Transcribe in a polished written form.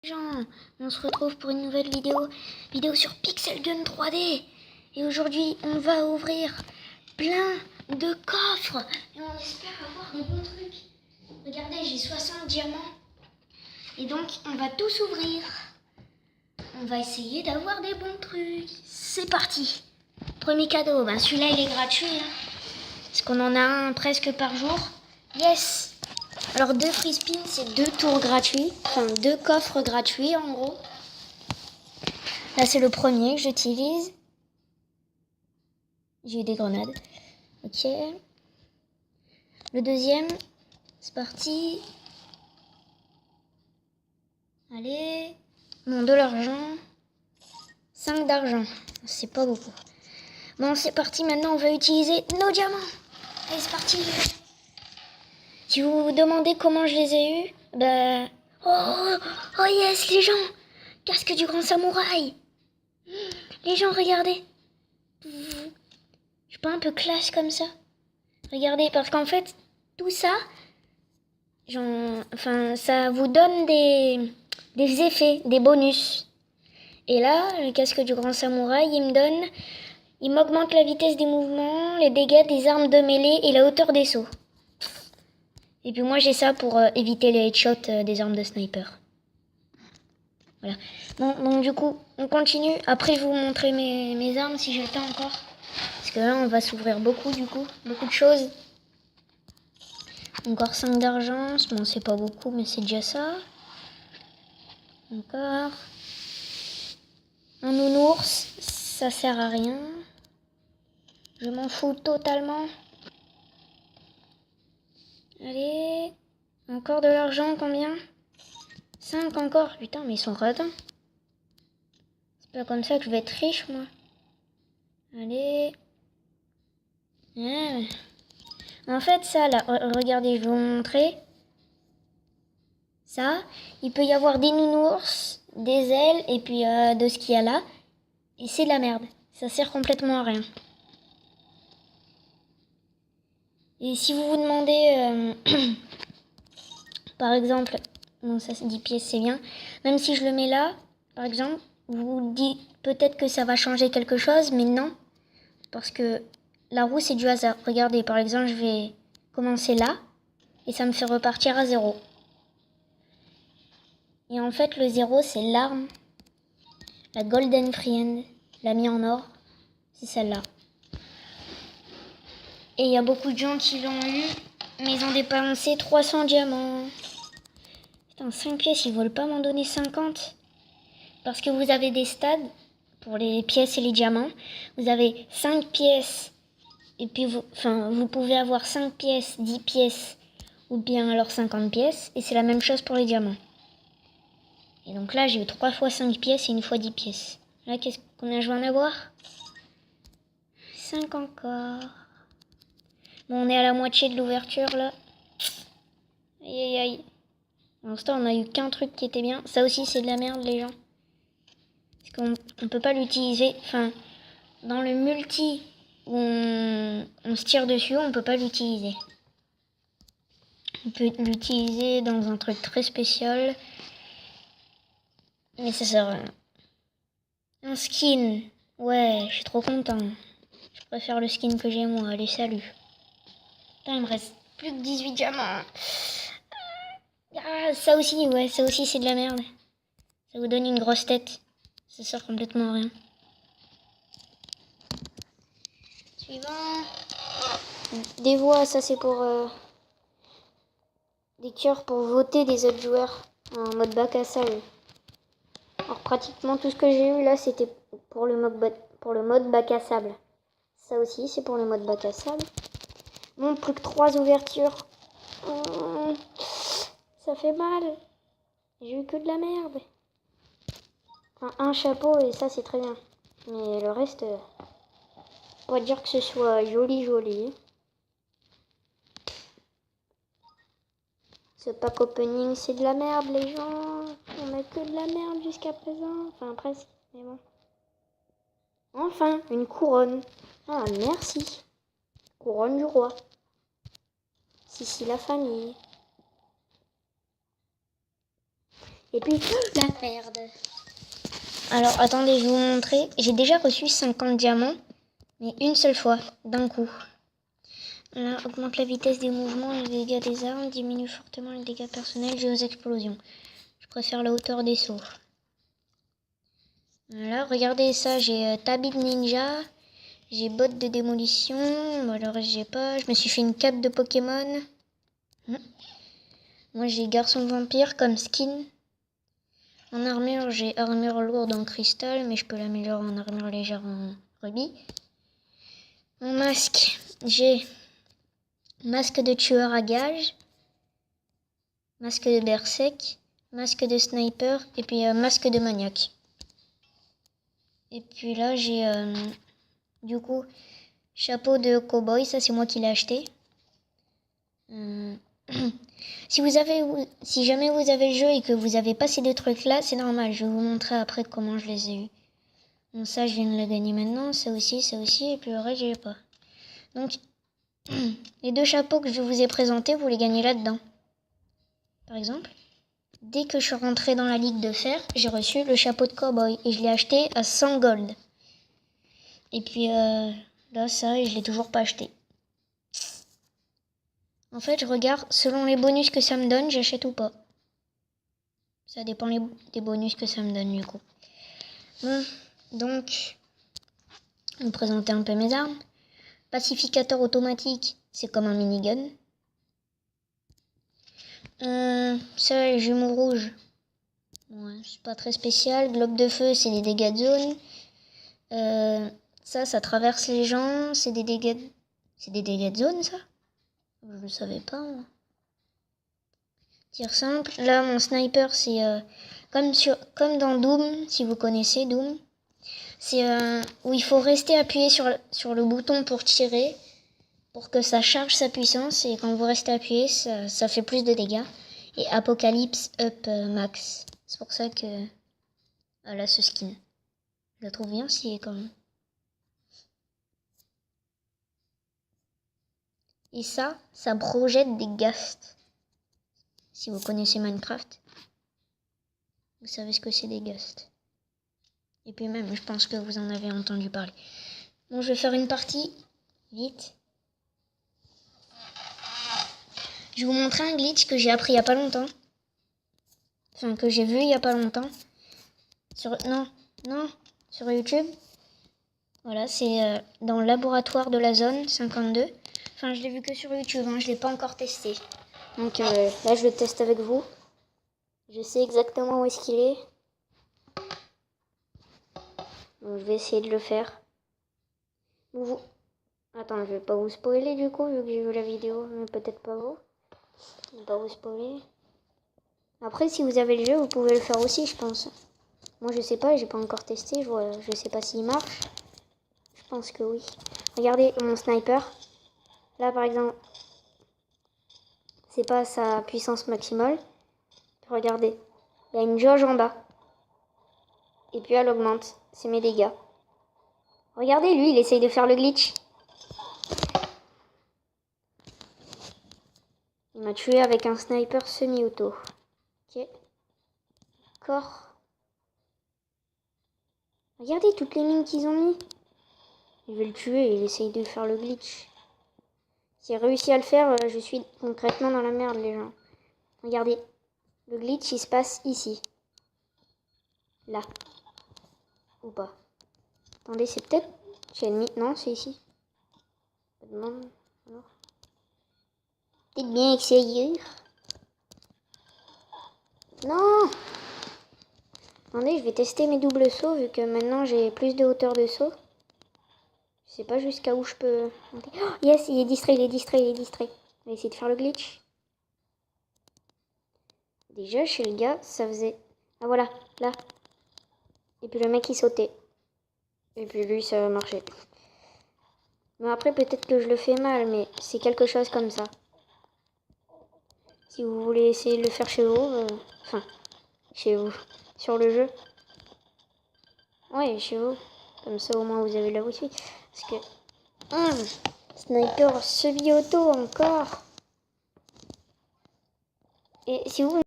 Gens, on se retrouve pour une nouvelle vidéo sur Pixel Gun 3D. Et aujourd'hui, on va ouvrir plein de coffres. Et on espère avoir des bons trucs. Regardez, j'ai 60 diamants. Et donc, on va tous ouvrir. On va essayer d'avoir des bons trucs. C'est parti. Premier cadeau, celui-là, il est gratuit. Parce qu'on en a un presque par jour. Yes! Alors 2 free spins, c'est 2 tours gratuits, enfin 2 coffres gratuits en gros. Là c'est le premier que j'utilise. J'ai eu des grenades. Ok. Le deuxième, c'est parti. Allez. Bon, de l'argent. 5 d'argent, c'est pas beaucoup. Bon, c'est parti, maintenant on va utiliser nos diamants. Allez, c'est parti. Si vous vous demandez comment je les ai eus, oh yes, les gens! Casque du grand samouraï! Les gens, regardez! Je suis pas un peu classe comme ça? Regardez, parce qu'en fait, tout ça, ça vous donne des effets, des bonus. Et là, le casque du grand samouraï, il m'augmente la vitesse des mouvements, les dégâts des armes de mêlée et la hauteur des sauts. Et puis moi j'ai ça pour éviter les headshots des armes de sniper. Voilà. Bon, donc du coup, on continue. Après je vais vous montrer mes armes si j'ai le temps encore. Parce que là on va s'ouvrir beaucoup du coup. Beaucoup de choses. Encore 5 d'argent. Bon c'est pas beaucoup mais c'est déjà ça. Encore. Un nounours. Ça sert à rien. Je m'en fous totalement. Allez. Encore de l'argent, combien? 5 encore. Putain, mais ils sont radins. C'est pas comme ça que je vais être riche, moi. Allez. En fait, ça, là, regardez, je vais vous montrer. Ça, il peut y avoir des nounours, des ailes, et puis de ce qu'il y a là. Et c'est de la merde. Ça sert complètement à rien. Et si vous vous demandez, par exemple, bon ça 10 pièces c'est bien, même si je le mets là, par exemple, vous vous dites peut-être que ça va changer quelque chose, mais non, parce que la roue c'est du hasard. Regardez, par exemple, je vais commencer là, et ça me fait repartir à 0. Et en fait, le 0 c'est l'arme, la Golden Friend, la mis en or, c'est celle-là. Et il y a beaucoup de gens qui l'ont eu, mais ils ont dépensé 300 diamants. Putain, 5 pièces, ils veulent pas m'en donner 50. Parce que vous avez des stades pour les pièces et les diamants. Vous avez 5 pièces, et puis vous pouvez avoir 5 pièces, 10 pièces, ou bien alors 50 pièces. Et c'est la même chose pour les diamants. Et donc là, j'ai eu 3 fois 5 pièces et 1 fois 10 pièces. Là, combien je vais en avoir? 5 encore. Bon, on est à la moitié de l'ouverture, là. Aïe, aïe, aïe. Pour l'instant, on a eu qu'un truc qui était bien. Ça aussi, c'est de la merde, les gens. Parce qu'on peut pas l'utiliser. Enfin, dans le multi où on se tire dessus, on peut pas l'utiliser. On peut l'utiliser dans un truc très spécial. Mais ça sert à rien. Un skin. Ouais, je suis trop content. Je préfère le skin que j'ai moi. Allez, salut. Putain, il me reste plus que 18 diamants. Ah, ça aussi, ouais, ça aussi c'est de la merde. Ça vous donne une grosse tête. Ça sert complètement à rien. Suivant. Des voix, ça c'est pour... des cœurs pour voter des autres joueurs en mode bac à sable. Alors pratiquement tout ce que j'ai eu là c'était pour le mode bac à sable. Ça aussi c'est pour le mode bac à sable. Bon, plus que 3 ouvertures. Ça fait mal. J'ai eu que de la merde. Enfin, un chapeau et ça c'est très bien. Mais le reste, pas dire que ce soit joli. Ce pack opening c'est de la merde les gens. On a que de la merde jusqu'à présent. Enfin presque, mais bon. Enfin, une couronne. Ah merci. Couronne du roi. Si la famille. Et puis, la merde. Alors, attendez, je vais vous montrer. J'ai déjà reçu 50 diamants, mais une seule fois, d'un coup. Là, augmente la vitesse des mouvements, les dégâts des armes, diminue fortement les dégâts personnels dus aux explosions. Je préfère la hauteur des sauts. Voilà, regardez ça, j'ai Tabid Ninja, j'ai bottes de démolition, bon, le reste j'ai pas, je me suis fait une cape de Pokémon. Moi j'ai garçon vampire comme skin. En armure, j'ai armure lourde en cristal, mais je peux l'améliorer en armure légère en rubis. En masque, j'ai masque de tueur à gage, masque de berserk, masque de sniper, et puis masque de maniaque. Et puis là, j'ai du coup chapeau de cowboy, ça c'est moi qui l'ai acheté. Si jamais vous avez le jeu et que vous avez pas ces deux trucs là, c'est normal, je vais vous montrer après comment je les ai eus. Bon, ça je viens de le gagner maintenant, ça aussi, et puis le reste je l'ai pas. Donc les deux chapeaux que je vous ai présentés, vous les gagnez là-dedans. Par exemple, dès que je suis rentrée dans la ligue de fer, j'ai reçu le chapeau de cowboy et je l'ai acheté à 100 gold. Et puis là ça, et je l'ai toujours pas acheté. En fait, je regarde selon les bonus que ça me donne, j'achète ou pas. Ça dépend des bonus que ça me donne du coup. Bon, donc, je vais vous présenter un peu mes armes. Pacificateur automatique, c'est comme un minigun. Ça, les jumeaux rouges, ouais, c'est pas très spécial. Globe de feu, c'est des dégâts de zone. Ça traverse les gens, c'est des dégâts de zone, ça? Je le savais pas, moi. Tir simple. Là, mon sniper, c'est comme dans Doom, si vous connaissez Doom. C'est où il faut rester appuyé sur le bouton pour tirer, pour que ça charge sa puissance. Et quand vous restez appuyé, ça fait plus de dégâts. Et Apocalypse Up Max. C'est pour ça que... Voilà ce skin. Je le trouve bien stylé quand même. Et ça projette des ghasts. Si vous connaissez Minecraft, vous savez ce que c'est des ghasts. Et puis même, je pense que vous en avez entendu parler. Bon, je vais faire une partie, vite. Je vais vous montrer un glitch que j'ai appris il y a pas longtemps. Enfin, que j'ai vu il y a pas longtemps. Sur YouTube. Voilà, c'est dans le laboratoire de la zone 52. Enfin, je l'ai vu que sur YouTube, hein, je l'ai pas encore testé. Donc là, je le teste avec vous. Je sais exactement où est-ce qu'il est. Donc, je vais essayer de le faire. Attends, je vais pas vous spoiler du coup, vu que j'ai vu la vidéo, mais peut-être pas vous. Je vais pas vous spoiler. Après, si vous avez le jeu, vous pouvez le faire aussi, je pense. Moi, je sais pas, j'ai pas encore testé, je sais pas s'il marche. Je pense que oui. Regardez mon sniper. Là, par exemple, c'est pas sa puissance maximale. Regardez, il y a une jauge en bas. Et puis elle augmente, c'est mes dégâts. Regardez, lui, il essaye de faire le glitch. Il m'a tué avec un sniper semi-auto. Ok. D'accord. Regardez toutes les mines qu'ils ont mis. Il veut le tuer, il essaye de faire le glitch. S'il réussit à le faire, je suis concrètement dans la merde, les gens. Regardez. Le glitch, il se passe ici. Là. Ou pas. Attendez, c'est peut-être chez ennemi. Non, c'est ici. Pas de demande. Alors. Peut-être bien essayer. Non! Attendez, je vais tester mes doubles sauts vu que maintenant j'ai plus de hauteur de saut. Je sais pas jusqu'à où je peux monter. Oh, yes, il est distrait. On va essayer de faire le glitch. Déjà, chez le gars, ça faisait... Ah voilà, là. Et puis le mec, il sautait. Et puis lui, ça marchait. Mais après, peut-être que je le fais mal, mais c'est quelque chose comme ça. Si vous voulez essayer de le faire chez vous, enfin, chez vous, sur le jeu. Ouais, chez vous. Comme ça, au moins, vous avez la wifi. Parce que... sniper semi-auto encore. Et si vous